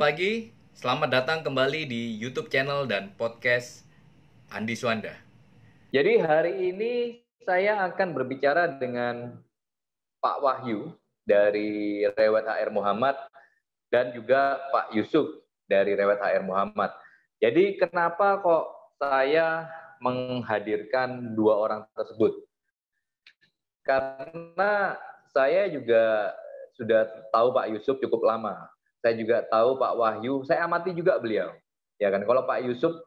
pagi, selamat datang kembali di YouTube channel dan podcast Andi Suanda. Jadi hari ini saya akan berbicara dengan Pak Wahyu dari Rewet HR Muhammad dan juga Pak Yusuf dari Rewet HR Muhammad. Jadi kenapa kok saya menghadirkan dua orang tersebut? Karena saya juga sudah tahu Pak Yusuf cukup lama. Saya juga tahu Pak Wahyu, saya amati juga beliau. Ya kan, kalau Pak Yusuf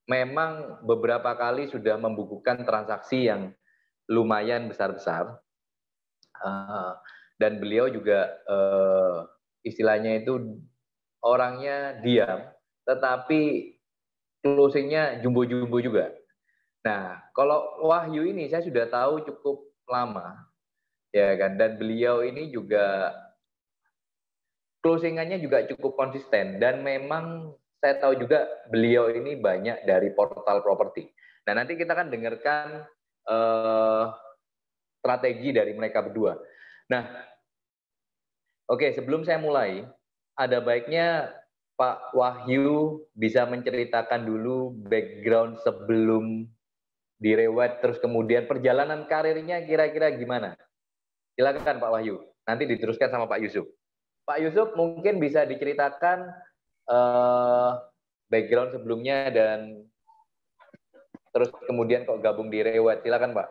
memang beberapa kali sudah membukukan transaksi yang lumayan besar-besar. Dan beliau juga istilahnya itu orangnya diam, tetapi closingnya jumbo-jumbo juga. Nah, kalau Wahyu ini saya sudah tahu cukup lama, ya kan, dan beliau ini juga closingannya juga cukup konsisten, dan memang saya tahu juga beliau ini banyak dari portal properti. Nah, nanti kita akan dengarkan strategi dari mereka berdua. Nah, oke, sebelum saya mulai, ada baiknya Pak Wahyu bisa menceritakan dulu background sebelum di Rewet, terus kemudian perjalanan karirnya kira-kira gimana? Silakan Pak Wahyu, nanti diteruskan sama Pak Yusuf. Pak Yusuf mungkin bisa diceritakan background sebelumnya dan terus kemudian kok gabung di Rewet. Silakan Pak.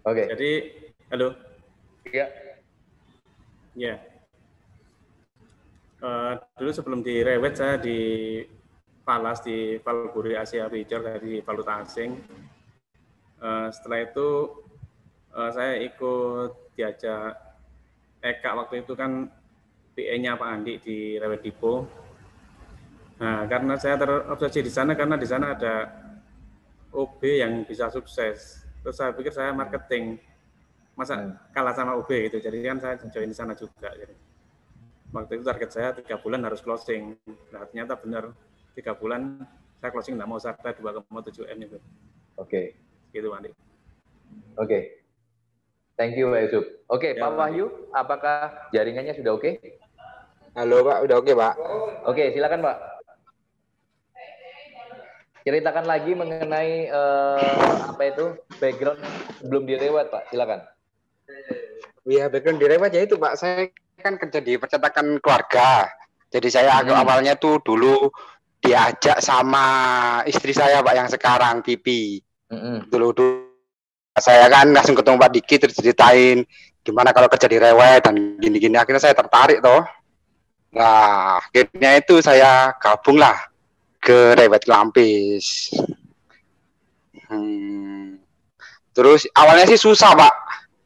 Oke. Jadi, halo. Iya. Ya. Dulu sebelum di Rewet saya di Palas di Valburi Asia Picture dari valuta asing. Setelah itu saya ikut diajak Eka waktu itu kan PA-nya Pak Andi di Rewet Depot. Nah, karena saya terobsesi di sana karena di sana ada OB yang bisa sukses. Terus saya pikir saya marketing, masa kalah sama OB gitu. Jadi kan saya join di sana juga. Jadi, waktu itu target saya 3 bulan harus closing. Nah, ternyata benar 3 bulan saya closing nggak mau sampai 2,7 M itu. Oke. Gitu, Andi. Oke. Thank you, Pak Yusuf. Oke, ya, Pak Wahyu, apakah jaringannya sudah oke? Halo, Pak. Udah oke, Pak? Oke, silakan, Pak. Ceritakan lagi mengenai apa itu background sebelum di Rewet, Pak. Silakan. Iya, background di Rewet ya itu, Pak. Saya kan kerja di percetakan keluarga. Jadi saya awalnya tuh dulu diajak sama istri saya, Pak, yang sekarang Pipi. Dulu saya kan langsung ketemu Pak Diki terus ceritain gimana kalau kerja di Rewet dan gini-gini. Akhirnya saya tertarik toh. Nah, akhirnya itu saya gabung lah ke Rewet Lampis. Terus awalnya sih susah, Pak.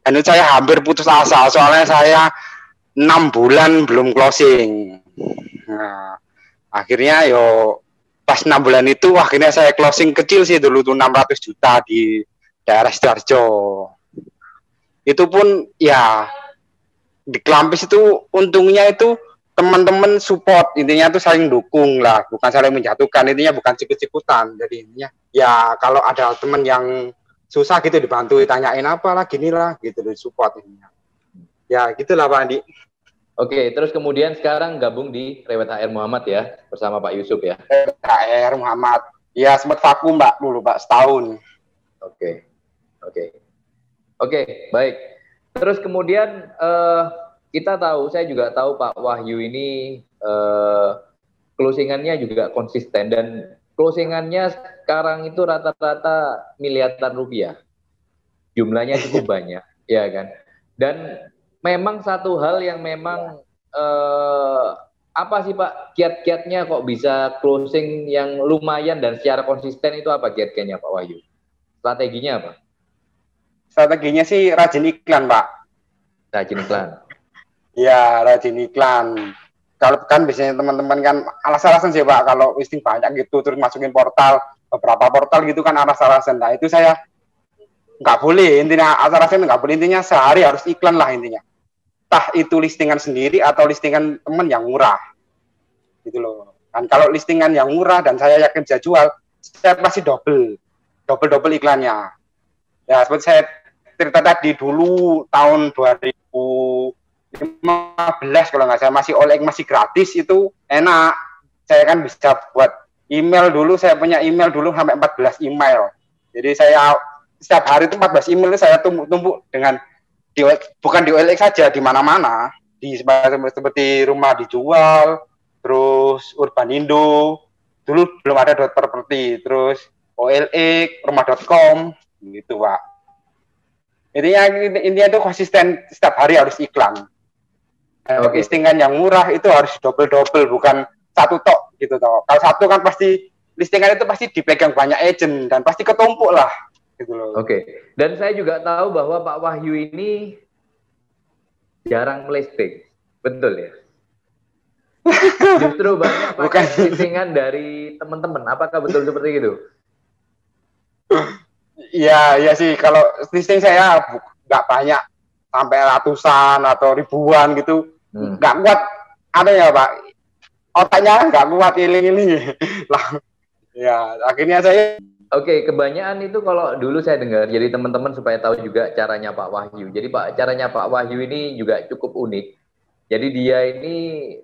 Dan itu saya hampir putus asa soalnya saya 6 bulan belum closing. Nah, akhirnya pas 6 bulan itu akhirnya saya closing kecil sih dulu tuh 600 juta di daerah Sidoarjo. Itu pun ya di Kelampis itu untungnya itu teman-teman support, intinya tuh saling dukung lah, bukan saling menjatuhkan, intinya bukan sikut-sikutan. Jadi intinya ya kalau ada teman yang susah gitu dibantu, tanyain apa lah gini lah gitu, support intinya. Ya gitulah Pak Andi. Oke, terus kemudian sekarang gabung di Rewet HR Muhammad ya, bersama Pak Yusuf ya. Rewet HR Muhammad. Ya sempat vakum Mbak dulu Pak, setahun. Oke, baik. Terus kemudian kita tahu, saya juga tahu Pak Wahyu ini closingannya juga konsisten dan closingannya sekarang itu rata-rata miliaran rupiah. Jumlahnya cukup banyak, ya kan? Dan memang satu hal yang memang apa sih Pak kiat-kiatnya kok bisa closing yang lumayan dan secara konsisten itu apa kiat-kiatnya Pak Wahyu? Strateginya apa? Strateginya sih rajin iklan, Pak. Rajin iklan. Ya, rajin iklan. Kalau kan biasanya teman-teman kan alas-alasan sih, Pak. Kalau listing banyak gitu, terus masukin portal, beberapa portal gitu kan alas-alasan. Nah, itu saya nggak boleh. Intinya alas-alasan nggak boleh. Intinya sehari harus iklan lah intinya. Entah itu listingan sendiri atau listingan teman yang murah. Gitu loh. Dan kalau listingan yang murah dan saya yakin bisa jual, saya pasti double iklannya. Ya, seperti saya cerita tadi dulu tahun 2015 15 kalau nggak salah, masih OLX masih gratis, itu enak. Saya kan bisa buat email dulu, saya punya email dulu sampai 14 email. Jadi saya setiap hari itu 14 email itu saya tumpuk dengan bukan di OLX saja, di mana-mana, di seperti rumah dijual, terus Urbanindo, dulu belum ada .property, terus OLX, rumah.com, gitu Pak. Intinya itu konsisten, setiap hari harus iklan. Listingan yang murah itu harus double-double, bukan satu tok gitu toh. Kalau satu kan pasti listingan itu pasti dipegang banyak agent dan pasti ketumpuk lah gitu loh. Oke. Dan saya juga tahu bahwa Pak Wahyu ini jarang melisting. Betul ya? Justru banyak pakai listingan dari teman-teman. Apakah betul seperti itu? Iya, iya sih. Kalau listing saya nggak banyak, sampai ratusan atau ribuan gitu. Nggak kuat. Ada ya Pak? Otaknya nggak kuat iling-iling. Lah, ya akhirnya saya. Oke, kebanyakan itu kalau dulu saya dengar, jadi teman-teman supaya tahu juga caranya Pak Wahyu. Jadi caranya Pak Wahyu ini juga cukup unik. Jadi dia ini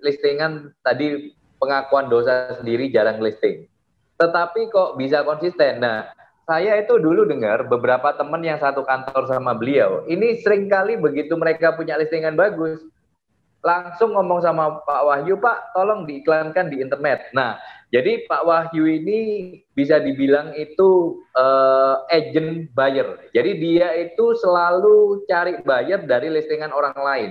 listingan tadi pengakuan dosa sendiri jarang listing. Tetapi kok bisa konsisten. Nah, saya itu dulu dengar beberapa teman yang satu kantor sama beliau, ini seringkali begitu mereka punya listingan bagus, langsung ngomong sama Pak Wahyu, Pak, tolong diiklankan di internet. Nah, jadi Pak Wahyu ini bisa dibilang itu agent buyer. Jadi dia itu selalu cari buyer dari listingan orang lain.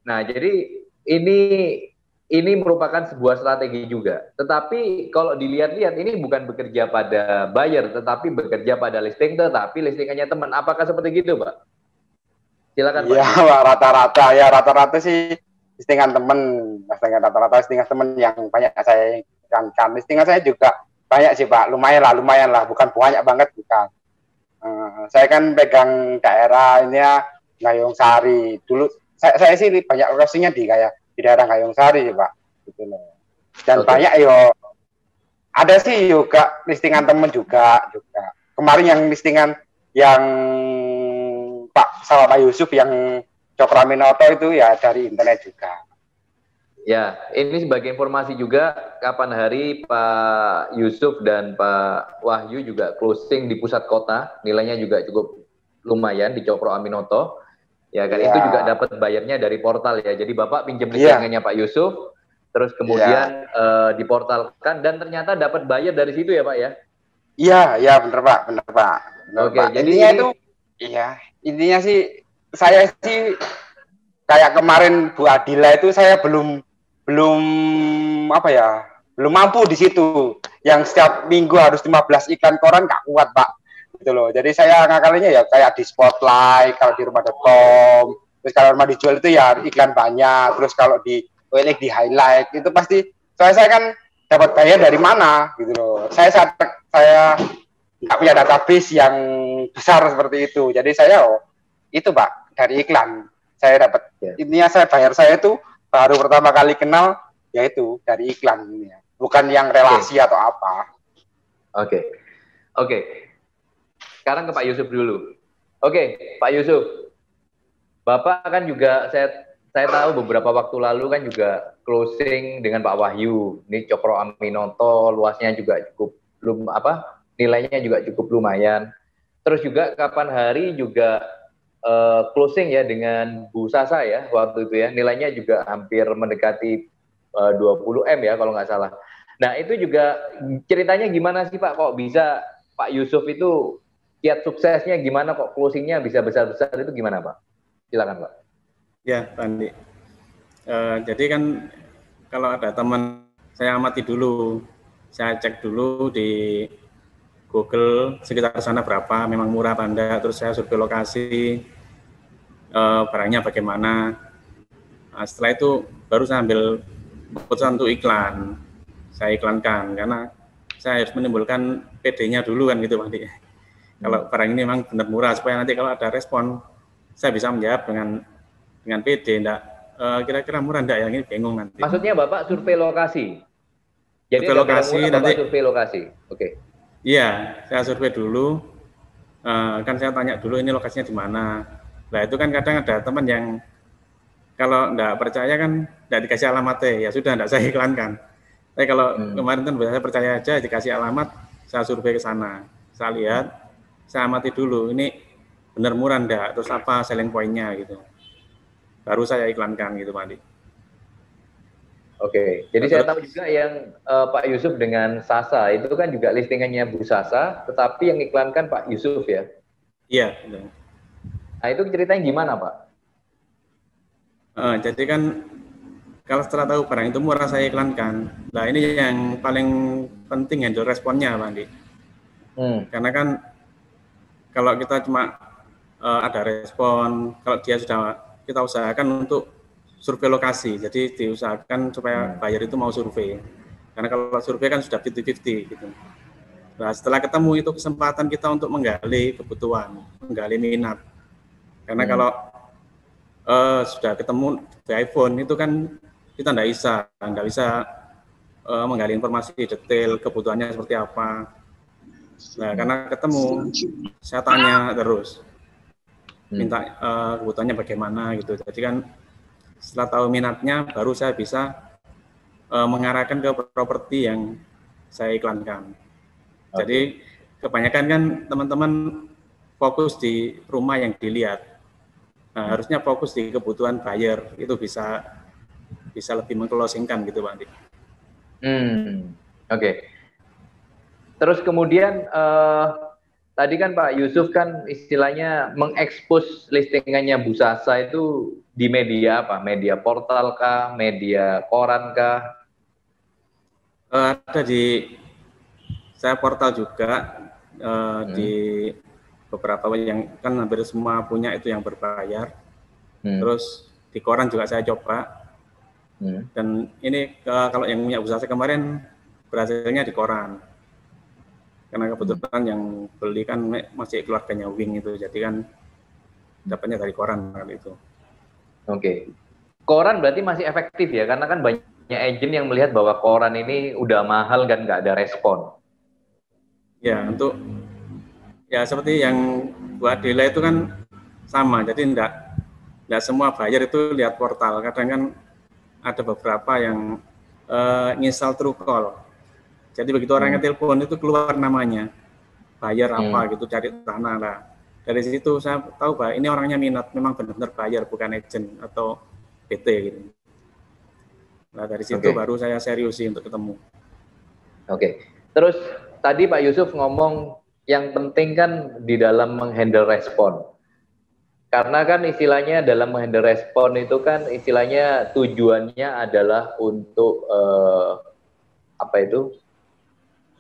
Nah, jadi ini merupakan sebuah strategi juga. Tetapi kalau dilihat-lihat ini bukan bekerja pada buyer, tetapi bekerja pada listing, tetapi listingannya teman. Apakah seperti gitu, Pak? Silakan, Pak. Iya, Pak, rata-rata sih listingan teman. Rata-rata listingan teman yang banyak saya ikankan. Listingan saya juga banyak sih, Pak. Lumayan lah. Bukan banyak banget, bukan. Saya kan pegang daerah ini ya, Gayung Sari. Dulu saya sih banyak lokasinya di daerah Gayung Sari, Pak. Gitu loh. Dan banyak ada sih juga listingan temen juga. Kemarin yang listingan yang Pak Yusuf yang Cokroaminoto itu ya dari internet juga. Ya, ini sebagai informasi juga, kapan hari Pak Yusuf dan Pak Wahyu juga closing di pusat kota, nilainya juga cukup lumayan di Cokroaminoto. Ya kan, itu juga dapat bayarnya dari portal ya. Jadi Bapak pinjam listingannya Pak Yusuf, terus kemudian diportalkan dan ternyata dapat bayar dari situ ya Pak ya? Iya, benar Pak. Oke, jadi intinya sih saya sih kayak kemarin Bu Adila itu saya belum mampu di situ. Yang setiap minggu harus 15 iklan koran nggak kuat Pak. Gitu loh. Jadi saya ngakalinya ya kayak di Spotlight, kalau di rumah.com, terus kalau rumah dijual itu ya iklan banyak, terus kalau di OLX di highlight itu pasti saya kan dapat bayar dari mana gitu loh. Saya nggak punya database yang besar seperti itu. Jadi saya itu Pak dari iklan saya dapat. Intinya bayar saya itu baru pertama kali kenal yaitu dari iklan ini ya. Bukan yang relasi atau apa. Oke. Sekarang ke Pak Yusuf dulu. Oke, Pak Yusuf. Bapak kan juga saya tahu beberapa waktu lalu kan juga closing dengan Pak Wahyu. Ini Cokroaminoto luasnya juga cukup nilainya juga cukup lumayan. Terus juga kapan hari juga closing ya dengan Bu Sasa ya waktu itu ya. Nilainya juga hampir mendekati 20 M ya kalau nggak salah. Nah, itu juga ceritanya gimana sih Pak? Kok bisa Pak Yusuf itu kiat suksesnya gimana kok closingnya bisa besar-besar itu gimana Pak? Silakan Pak. Ya Pak Andi. Jadi kan kalau ada teman saya amati dulu, saya cek dulu di Google sekitar sana berapa, memang murah apa enggak, terus saya survei lokasi, barangnya bagaimana. Nah, setelah itu baru saya ambil keputusan untuk iklan. Saya iklankan karena saya harus menimbulkan PD-nya dulu kan gitu Pak Andi. Kalau barang ini memang benar murah, supaya nanti kalau ada respon, saya bisa menjawab dengan PD, kira-kira murah enggak ya, ini bingung nanti. Maksudnya Bapak survei lokasi? Jadi survei lokasi nanti. Survei lokasi, oke. Iya, saya survei dulu, kan saya tanya dulu ini lokasinya di mana. Nah itu kan kadang ada teman yang kalau nggak percaya kan nggak dikasih alamatnya, ya sudah nggak saya iklankan. Tapi kalau kemarin kan saya percaya aja, dikasih alamat, saya survei ke sana, saya lihat, saya amati dulu, ini benar murah enggak, terus apa selling point-nya gitu. Baru saya iklankan gitu Pak Andi. Oke, jadi saya tahu juga yang Pak Yusuf dengan Sasa, itu kan juga listingannya Bu Sasa, tetapi yang iklankan Pak Yusuf ya? Iya. Nah itu ceritanya gimana Pak? Jadi kan kalau setelah tahu barang itu murah saya iklankan. Nah ini yang paling penting handle responnya Pak Andi. Karena kan kalau kita cuma ada respon, kalau dia sudah kita usahakan untuk survei lokasi, jadi diusahakan supaya buyer itu mau survei. Karena kalau survei kan sudah 50-50 gitu. Nah setelah ketemu itu kesempatan kita untuk menggali kebutuhan, menggali minat. Karena kalau sudah ketemu di iPhone itu kan kita nggak bisa menggali informasi detail kebutuhannya seperti apa. Nah karena ketemu saya tanya terus, minta kebutuhannya bagaimana gitu. Jadi kan setelah tahu minatnya baru saya bisa mengarahkan ke properti yang saya iklankan. Jadi kebanyakan kan teman-teman fokus di rumah yang dilihat. Nah, harusnya fokus di kebutuhan buyer, itu bisa lebih meng-closingkan gitu Pak Andi. Oke. Terus kemudian tadi kan Pak Yusuf kan istilahnya mengekspos listingannya Bu Sasa itu di media apa? Media portal kah? Media koran kah? Ada di saya portal juga, di beberapa yang kan hampir semua punya itu yang berbayar. Terus di koran juga saya coba. Dan ini kalau yang punya Bu Sasa kemarin berhasilnya di koran. Karena kebetulan yang beli kan masih keluarganya Wing itu, jadi kan dapatnya dari koran kali itu. Oke. Koran berarti masih efektif ya, karena kan banyak agent yang melihat bahwa koran ini udah mahal dan nggak ada respon. Ya, untuk ya seperti yang buat Adela itu kan sama, jadi enggak semua buyer itu lihat portal. Kadang kan ada beberapa yang nginstal Truecaller. Jadi begitu orangnya telepon itu keluar namanya, buyer apa gitu, cari tanah lah. Dari situ saya tahu bahwa ini orangnya minat, memang benar-benar buyer bukan agent atau PT gitu. Nah dari situ baru saya seriusi untuk ketemu. Oke. Terus tadi Pak Yusuf ngomong yang penting kan di dalam menghandle respon. Karena kan istilahnya dalam menghandle respon itu kan istilahnya tujuannya adalah untuk apa itu?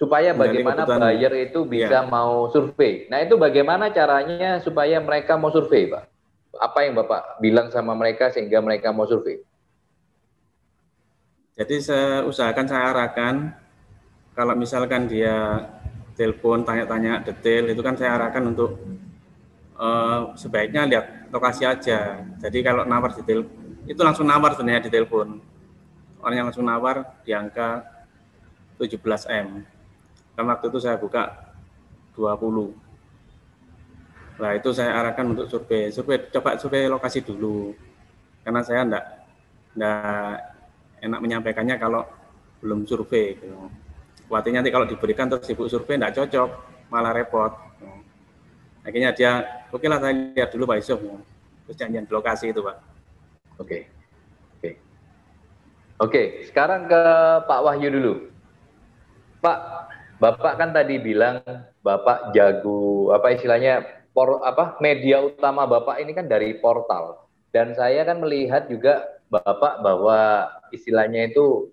Supaya bagaimana buyer itu bisa mau survei. Nah itu bagaimana caranya supaya mereka mau survei Pak? Apa yang Bapak bilang sama mereka sehingga mereka mau survei? Jadi saya usahakan, saya arahkan, kalau misalkan dia telepon tanya-tanya detail, itu kan saya arahkan untuk sebaiknya lihat lokasi aja. Jadi kalau nawar di telepon, itu langsung nawar sebenarnya di telepon. Orangnya langsung nawar di angka 17M. Kan waktu itu saya buka 20. Nah itu saya arahkan untuk coba survei lokasi dulu. Karena saya enggak enak menyampaikannya kalau belum survei. Khawatirnya nanti kalau diberikan terus ibu survei enggak cocok, malah repot. Akhirnya dia, oke lah saya lihat dulu Pak Yusuf. Terus janjian di lokasi itu Pak. Oke, sekarang ke Pak Wahyu dulu. Pak, Bapak kan tadi bilang Bapak jago apa istilahnya media utama Bapak ini kan dari portal. Dan saya kan melihat juga Bapak bahwa istilahnya itu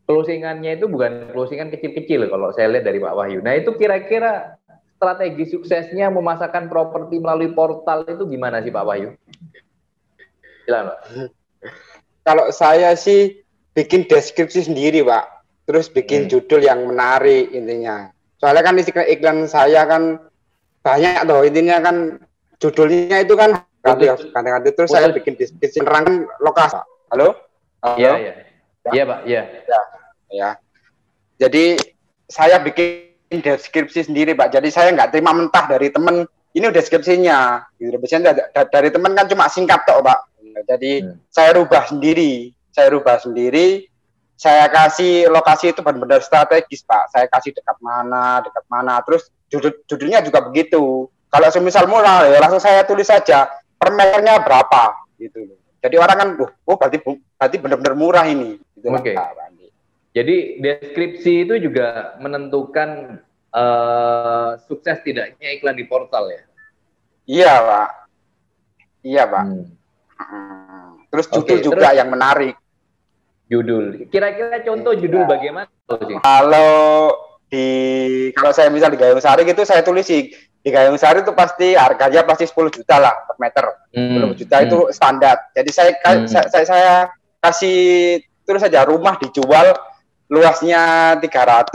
closingannya itu bukan closingan kecil-kecil kalau saya lihat dari Pak Wahyu. Nah, itu kira-kira strategi suksesnya memasarkan properti melalui portal itu gimana sih Pak Wahyu? Silakan, Pak. Kalau saya sih bikin deskripsi sendiri, Pak. Terus bikin judul yang menarik intinya. Soalnya kan iklan saya kan banyak toh, intinya kan judulnya itu kan ganti-ganti terus saya bikin deskripsi menerangkan lokasi. Halo? Iya, Pak. Ya. Jadi saya bikin deskripsi sendiri, Pak. Jadi saya nggak terima mentah dari teman. Ini deskripsinya. Gitu. Biasanya dari teman kan cuma singkat toh, Pak. Jadi saya rubah sendiri. Saya kasih lokasi itu benar-benar strategis, Pak. Saya kasih dekat mana. Terus judulnya juga begitu. Kalau semisal murah, ya langsung saya tulis saja per meternya berapa, gitu. Jadi orang kan, berarti benar-benar murah ini. Gitu. Oke. Jadi deskripsi itu juga menentukan sukses tidaknya iklan di portal ya? Iya, Pak. Terus judul juga yang menarik. Judul. Kira-kira contoh judul bagaimana? Kalau saya misal di Gayung Sari gitu, saya tulis di Gayung Sari itu pasti harganya pasti 10 juta lah per meter. 10 juta itu standar. Jadi saya kasih terus saja rumah dijual luasnya 300,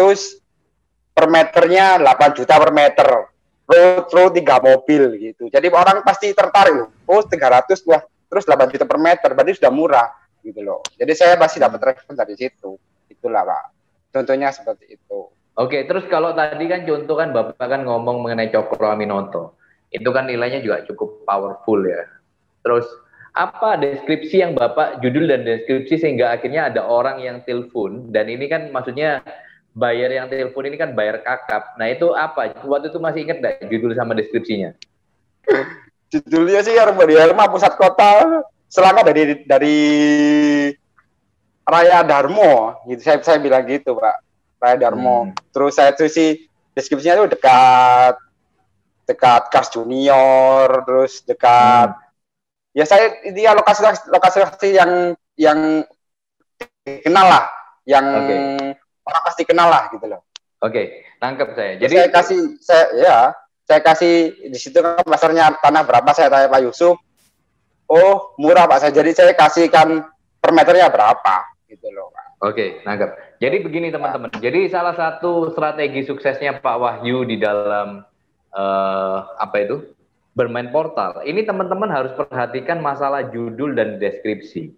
per meternya 8 juta per meter. Road 3 mobil gitu. Jadi orang pasti tertarik loh. 300 luas terus 8 juta per meter, berarti sudah murah gitu loh. Jadi saya pasti dapat respon dari situ. Itulah, Pak. Contohnya seperti itu. Oke, terus kalau tadi kan contoh kan Bapak kan ngomong mengenai Cokro Aminoto. Itu kan nilainya juga cukup powerful ya. Terus apa deskripsi yang Bapak, judul dan deskripsi sehingga akhirnya ada orang yang telepon, dan ini kan maksudnya bayar yang telepon ini kan bayar kakap. Nah itu apa? Waktu itu masih ingat nggak judul sama deskripsinya? Judulnya sih Rumah Pusat Kota Selangor dari Raya Darmo, gitu. Saya bilang gitu, Pak. Raya Darmo. Terus saya tulis deskripsinya itu dekat Kas Junior, terus dekat ya dia lokasi yang dikenal lah, yang orang pasti kenal lah gitu loh. Oke, nangkep saya. Jadi saya kasih di situ kan pasarnya tanah berapa, saya tanya Pak Yusuf. Oh, murah Pak. Jadi saya kasihkan per meternya berapa gitu loh, Pak. Oke, nangkep. Jadi begini teman-teman. Jadi salah satu strategi suksesnya Pak Wahyu di dalam bermain portal. Ini teman-teman harus perhatikan masalah judul dan deskripsi.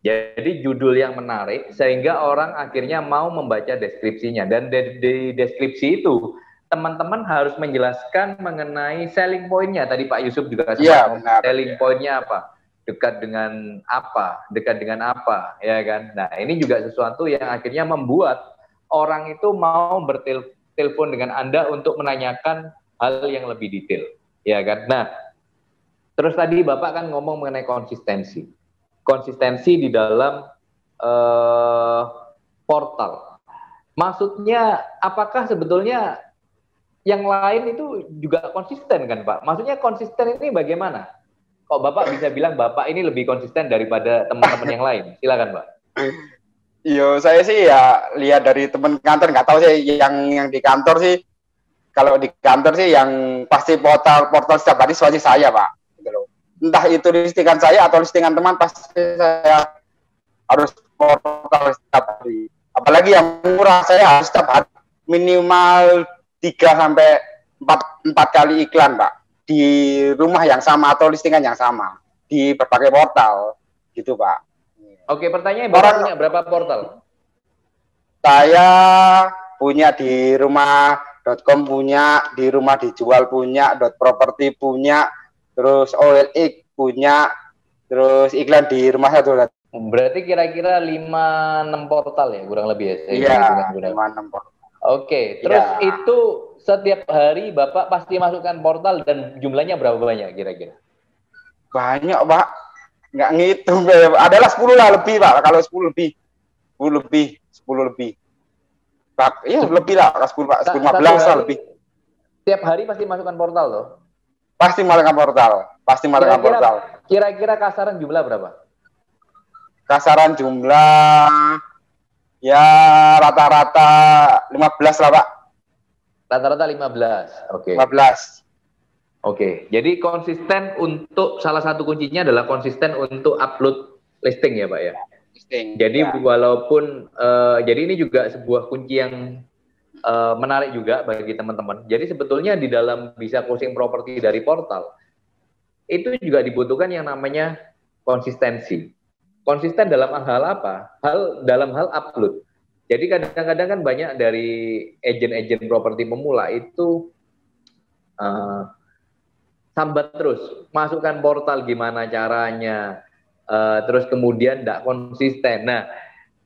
Jadi judul yang menarik sehingga orang akhirnya mau membaca deskripsinya, dan di deskripsi itu teman-teman harus menjelaskan mengenai selling point-nya. Tadi Pak Yusuf juga sempat selling point-nya apa? Dekat dengan apa, ya kan? Nah, ini juga sesuatu yang akhirnya membuat orang itu mau bertelepon dengan Anda untuk menanyakan hal yang lebih detail, ya kan? Nah, terus tadi Bapak kan ngomong mengenai konsistensi di dalam portal. Maksudnya, apakah sebetulnya yang lain itu juga konsisten kan, Pak? Maksudnya konsisten ini bagaimana? Kok Bapak bisa bilang Bapak ini lebih konsisten daripada teman-teman yang lain? Silakan, Pak. Saya sih ya lihat dari teman kantor, nggak tahu sih yang di kantor sih. Kalau di kantor sih yang pasti portal setiap hari pasti saya, Pak. Gitu loh. Entah itu listingan saya atau listingan teman, pasti saya harus portal setiap hari. Apalagi yang murah, saya harus setiap hari minimal 3 sampai 4 kali iklan, Pak. Di rumah yang sama atau listingan yang sama di berbagai portal gitu, Pak. Oke, pertanyaannya Bapak punya berapa portal? Saya punya di rumah.com punya, di rumah dijual punya, .property punya, terus OLX punya, terus iklan di rumah satu. Berarti kira-kira 5-6 portal ya kurang lebih ya? Iya, 5-6 portal. Oke, terus itu setiap hari Bapak pasti masukkan portal dan jumlahnya berapa banyak kira-kira? Banyak, Pak. Nggak ngitung. Adalah 10 lah lebih, Pak. Kalau 10 lebih. 10 lebih. Pak, iya lebih lah. 10, Pak. 15 lah lebih. Setiap hari pasti masukkan portal loh? Pasti masukkan portal. Kira-kira kasaran jumlah berapa? Kasaran jumlah ya rata-rata 15 lah, Pak. Rata-rata 15. Oke. 15. Oke. Jadi konsisten untuk salah satu kuncinya adalah konsisten untuk upload listing ya, Pak ya. Listing. Jadi walaupun jadi ini juga sebuah kunci yang menarik juga bagi teman-teman. Jadi sebetulnya di dalam bisa closing properti dari portal itu juga dibutuhkan yang namanya konsistensi. Konsisten dalam hal apa? Dalam hal upload. Jadi kadang-kadang kan banyak dari agen-agen properti pemula itu sambat terus, masukkan portal gimana caranya, terus kemudian tidak konsisten. Nah,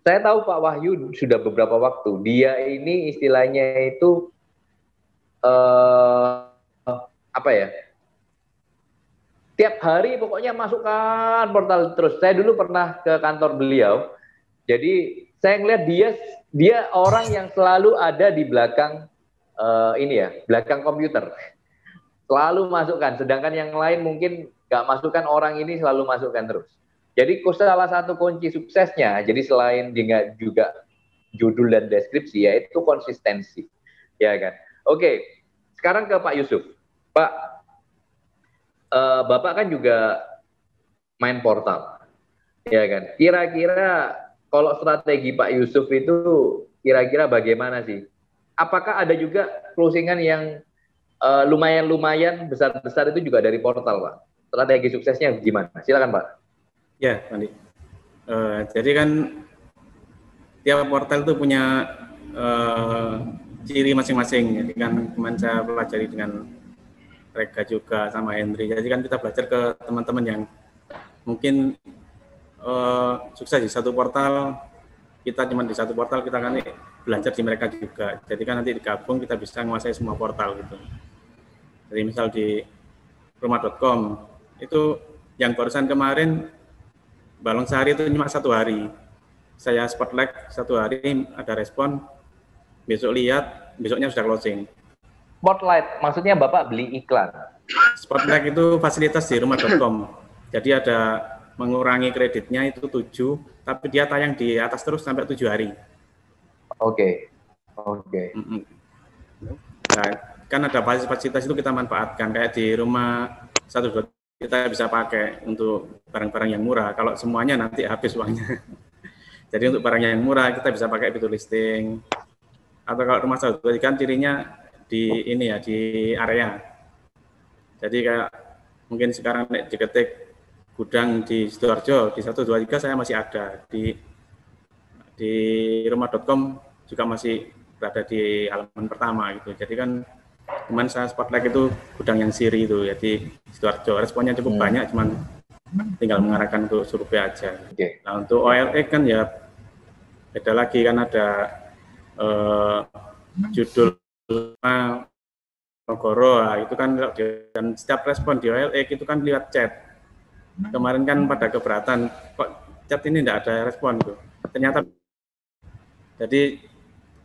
saya tahu Pak Wahyu sudah beberapa waktu, dia ini istilahnya itu apa ya? Tiap hari pokoknya masukkan portal terus. Saya dulu pernah ke kantor beliau, jadi saya ngeliat dia orang yang selalu ada di belakang belakang komputer, selalu masukkan. Sedangkan yang lain mungkin nggak masukkan, orang ini selalu masukkan terus. Jadi salah satu kunci suksesnya, jadi selain juga judul dan deskripsi, yaitu konsistensi, ya kan? Oke, sekarang ke Pak Yusuf. Pak, Bapak kan juga main portal, ya kan? Kira-kira kalau strategi Pak Yusuf itu kira-kira bagaimana sih? Apakah ada juga closingan yang lumayan besar-besar itu juga dari portal, Pak? Strategi suksesnya gimana? Silakan, Pak. Ya, Andi. Jadi kan tiap portal itu punya ciri masing-masing. Jadi kan kemarin saya pelajari dengan Rega juga sama Henry. Jadi kan kita belajar ke teman-teman yang mungkin sukses di satu portal, kita cuma di satu portal, kita kan belajar di mereka juga. Jadi kan nanti digabung kita bisa menguasai semua portal gitu. Jadi misal di rumah.com itu yang barusan kemarin balon sehari itu cuma 1 hari. Saya spotlight 1 hari, ada respon, besok lihat, besoknya sudah closing. Spotlight, maksudnya Bapak beli iklan? Spotlight itu fasilitas di rumah.com. Jadi ada mengurangi kreditnya itu 7, tapi dia tayang di atas terus sampai 7 hari. Oke. Nah, kan ada fasilitas itu kita manfaatkan, kayak di rumah 1, 2, kita bisa pakai untuk barang-barang yang murah. Kalau semuanya nanti habis uangnya. Jadi untuk barang yang murah kita bisa pakai fitur listing. Atau kalau rumah 1, 2, kan cirinya di ini ya, di area. Jadi kayak mungkin sekarang diketik gudang di Sidoarjo, di 1, 2, 3 saya masih ada. Di rumah.com juga masih berada di halaman pertama gitu. Jadi kan kemarin saya spotlight itu gudang yang siri itu, jadi Sidoarjo. Responnya cukup banyak, cuman tinggal mengarahkan untuk survei aja. Okay. Nah untuk OLX kan ya beda lagi, kan ada judul Nogoro, itu kan dan setiap respon di OLX itu kan lewat chat. Kemarin kan pada keberatan, kok chat ini tidak ada respon tuh. Ternyata jadi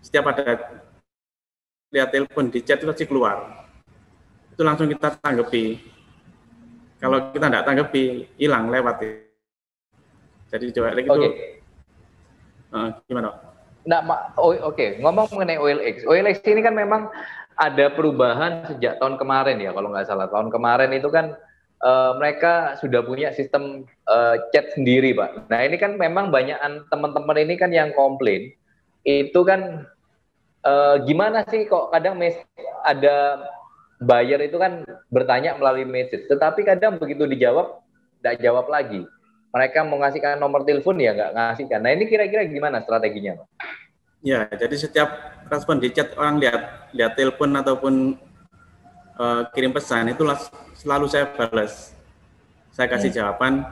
setiap ada lihat telepon di chat itu pasti keluar. Itu langsung kita tanggapi. Kalau kita tidak tanggapi, hilang lewat. Jadi OLX itu gimana? Oke. Ngomong mengenai OLX. OLX ini kan memang ada perubahan sejak tahun kemarin ya, kalau nggak salah. Tahun kemarin itu kan mereka sudah punya sistem chat sendiri, Pak. Nah ini kan memang banyak teman-teman ini kan yang komplain. Itu kan gimana sih kok kadang ada buyer itu kan bertanya melalui message, tetapi kadang begitu dijawab, tidak jawab lagi. Mereka mau ngasihkan nomor telepon ya nggak ngasihkan. Nah ini kira-kira gimana strateginya, Pak? Ya, jadi setiap respon di chat orang lihat telepon ataupun kirim pesan itu selalu saya balas. Saya kasih jawaban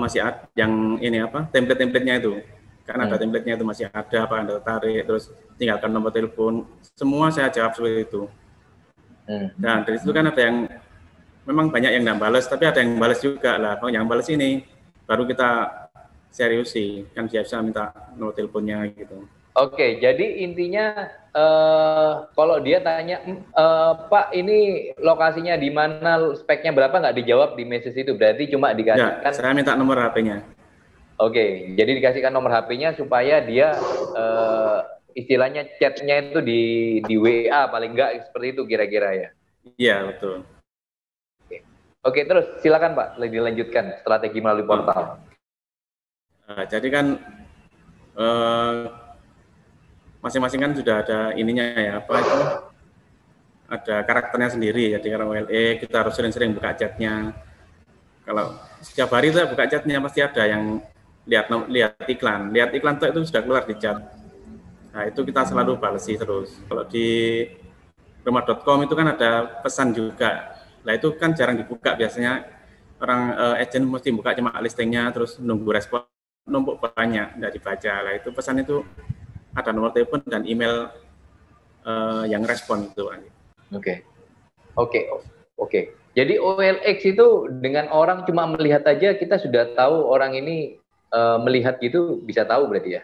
masih ada yang ini apa template-templatenya itu. Karena ada template-nya itu masih ada, apa Anda tertarik, terus tinggalkan nomor telepon, semua saya jawab seperti itu. Dan dari situ kan ada yang memang banyak yang nggak balas, tapi ada yang balas juga lah. Kalau yang balas ini baru kita seriusi, kan biasa minta nomor teleponnya gitu. Oke, jadi intinya kalau dia tanya, Pak ini lokasinya di mana, speknya berapa, nggak dijawab di message itu, berarti cuma dikasihkan. Ya, saya minta nomor HP-nya. Oke, jadi dikasihkan nomor HP-nya supaya dia istilahnya chatnya itu di WA paling enggak seperti itu kira-kira ya. Iya, betul. Oke, terus silakan Pak, dilanjutkan strategi melalui portal. Jadi kan masing-masing kan sudah ada ininya ya, apa itu? Ada karakternya sendiri. Jadi kalau OLX kita harus sering-sering buka chatnya. Kalau setiap hari saya buka chatnya pasti ada yang lihat iklan itu sudah keluar di chat. Nah itu kita selalu balesi terus. Kalau di rumah.com itu kan ada pesan juga. Nah itu kan jarang dibuka biasanya, orang agent mesti buka cuma listingnya, terus nunggu respon, numpuk banyak, nggak dibaca. Lah itu pesan itu ada nomor telepon dan email yang respon itu. Oke. Jadi OLX itu dengan orang cuma melihat aja kita sudah tahu orang ini melihat gitu, bisa tahu berarti ya?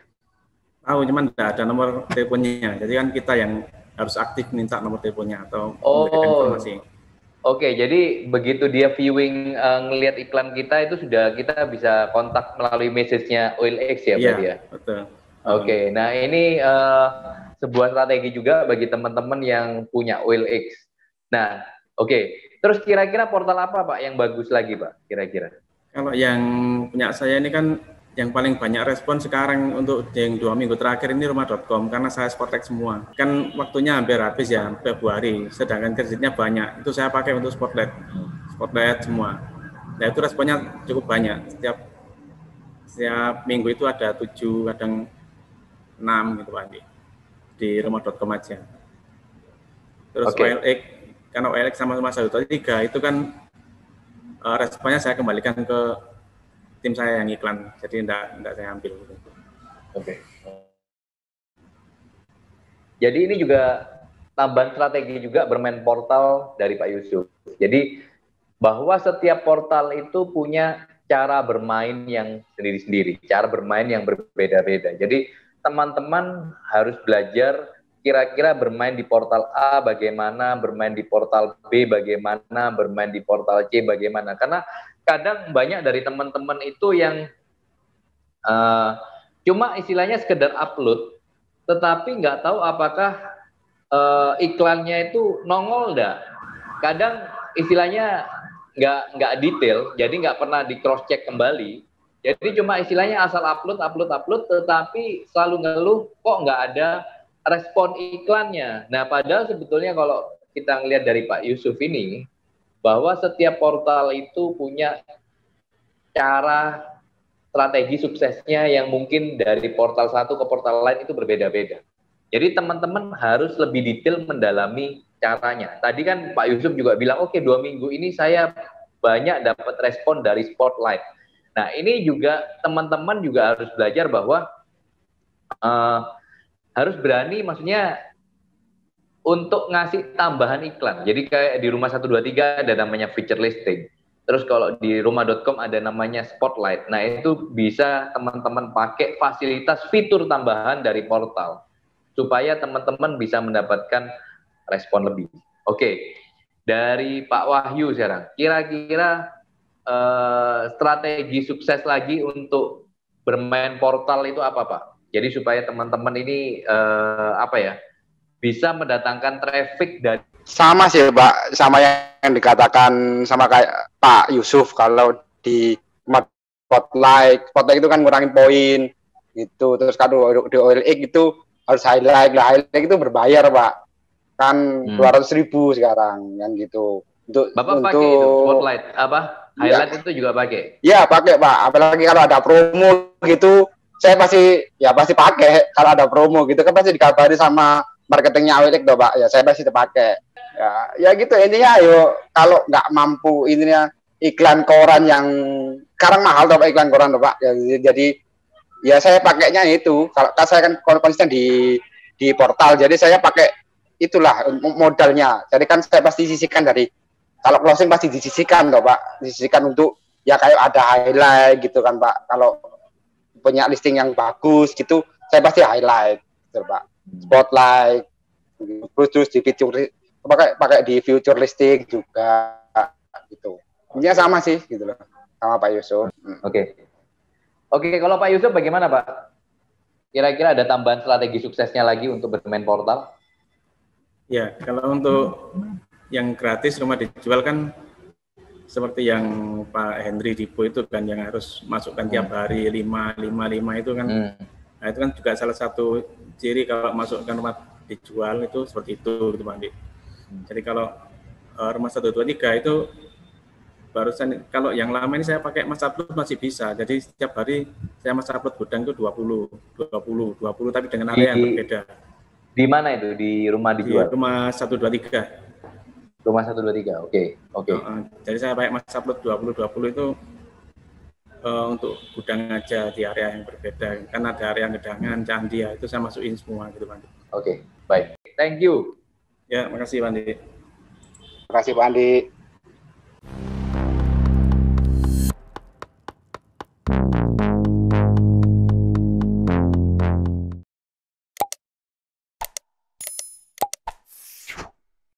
Tahu, cuman tidak ada nomor teleponnya. Jadi kan kita yang harus aktif minta nomor teleponnya atau memberikan informasi. Oke, jadi begitu dia viewing ngelihat iklan kita itu sudah kita bisa kontak melalui message-nya OLX ya berarti ya? Betul. Oke, nah ini sebuah strategi juga bagi teman-teman yang punya OLX. Nah, terus kira-kira portal apa Pak yang bagus lagi Pak kira-kira? Kalau yang punya saya ini kan yang paling banyak respon sekarang untuk yang 2 minggu terakhir ini rumah.com karena saya Sporttek semua. Kan waktunya hampir habis ya, Februari, sedangkan kreditnya banyak. Itu saya pakai untuk Sporttek semua. Nah itu responnya cukup banyak. Setiap minggu itu ada 7, kadang 6 gitu Pak Andi. Di rumah.com aja. Terus OLX, karena OLX sama-sama 1, 2, 3 itu kan responnya saya kembalikan ke tim saya yang iklan, jadi enggak saya ambil. Jadi ini juga tambahan strategi juga bermain portal dari Pak Yusuf. Jadi bahwa setiap portal itu punya cara bermain yang sendiri-sendiri, cara bermain yang berbeda-beda. Jadi teman-teman harus belajar kira-kira bermain di portal A bagaimana, bermain di portal B bagaimana, bermain di portal C bagaimana. Karena kadang banyak dari teman-teman itu yang cuma istilahnya sekedar upload, tetapi nggak tahu apakah iklannya itu nongol nggak. Kadang istilahnya nggak detail, jadi nggak pernah di cross check kembali. Jadi cuma istilahnya asal upload, tetapi selalu ngeluh kok nggak ada respon iklannya. Nah, padahal sebetulnya kalau kita ngelihat dari Pak Yusuf ini, bahwa setiap portal itu punya cara strategi suksesnya yang mungkin dari portal satu ke portal lain itu berbeda-beda. Jadi teman-teman harus lebih detail mendalami caranya. Tadi kan Pak Yusuf juga bilang, oke 2 minggu ini saya banyak dapat respon dari Spotlight. Nah ini juga teman-teman juga harus belajar bahwa harus berani maksudnya untuk ngasih tambahan iklan. Jadi kayak di Rumah 123 ada namanya feature listing. Terus kalau di rumah.com ada namanya Spotlight. Nah itu bisa teman-teman pakai fasilitas fitur tambahan dari portal. Supaya teman-teman bisa mendapatkan respon lebih. Dari Pak Wahyu sekarang. Kira-kira strategi sukses lagi untuk bermain portal itu apa Pak? Jadi supaya teman-teman ini bisa mendatangkan traffic dari sama sih Pak, sama yang dikatakan sama kayak Pak Yusuf. Kalau di Spotlight itu kan ngurangin poin gitu. Terus kalau di OLX itu harus highlight itu berbayar Pak, kan 200.000 sekarang kan gitu. Bapak pakai itu Spotlight highlight itu juga pakai? Iya pakai Pak, apalagi kalau ada promo gitu saya pasti pakai. Kalau ada promo gitu kan pasti dikabari sama marketingnya OLX Pak, ya saya pasti pakai. Ya gitu intinya. Ayo kalau nggak mampu ininya iklan koran yang sekarang mahal Pak, iklan koran Pak. Jadi ya saya pakainya itu. Kalau saya kan konsisten di portal, jadi saya pakai itulah modalnya. Jadi kan saya pasti sisihkan dari kalau closing pasti disisihkan Pak, disisihkan untuk ya kayak ada highlight gitu kan Pak. Kalau punya listing yang bagus gitu, saya pasti highlight gitu Pak. Spotlight, terus di fitur pakai di future listing juga gitu. Intinya sama sih gitu loh, sama Pak Yusuf. Oke, kalau Pak Yusuf bagaimana Pak? Kira-kira ada tambahan strategi suksesnya lagi untuk bermain portal? Ya, kalau untuk yang gratis rumah dijual kan seperti yang Pak Henry Dipo itu kan yang harus masukkan tiap hari 5 itu kan. Nah itu kan juga salah satu ciri kalau masukkan rumah dijual itu seperti itu gitu Pak Andi. Jadi kalau rumah 123 itu barusan kalau yang lama ini saya pakai mas upload masih bisa. Jadi setiap hari saya mas upload gudang itu 20 tapi dengan area yang berbeda. Di mana itu? Di rumah dijual? Di rumah 123. Rumah 123. Oke. Jadi saya pakai Mas Upload 2020 itu untuk gudang aja di area yang berbeda. Kan ada area gedangan, candi ya, itu saya masukin semua gitu Pak Andi. Oke, baik. Thank you. Ya, makasih Pak Andi. Terima kasih Pak Andi.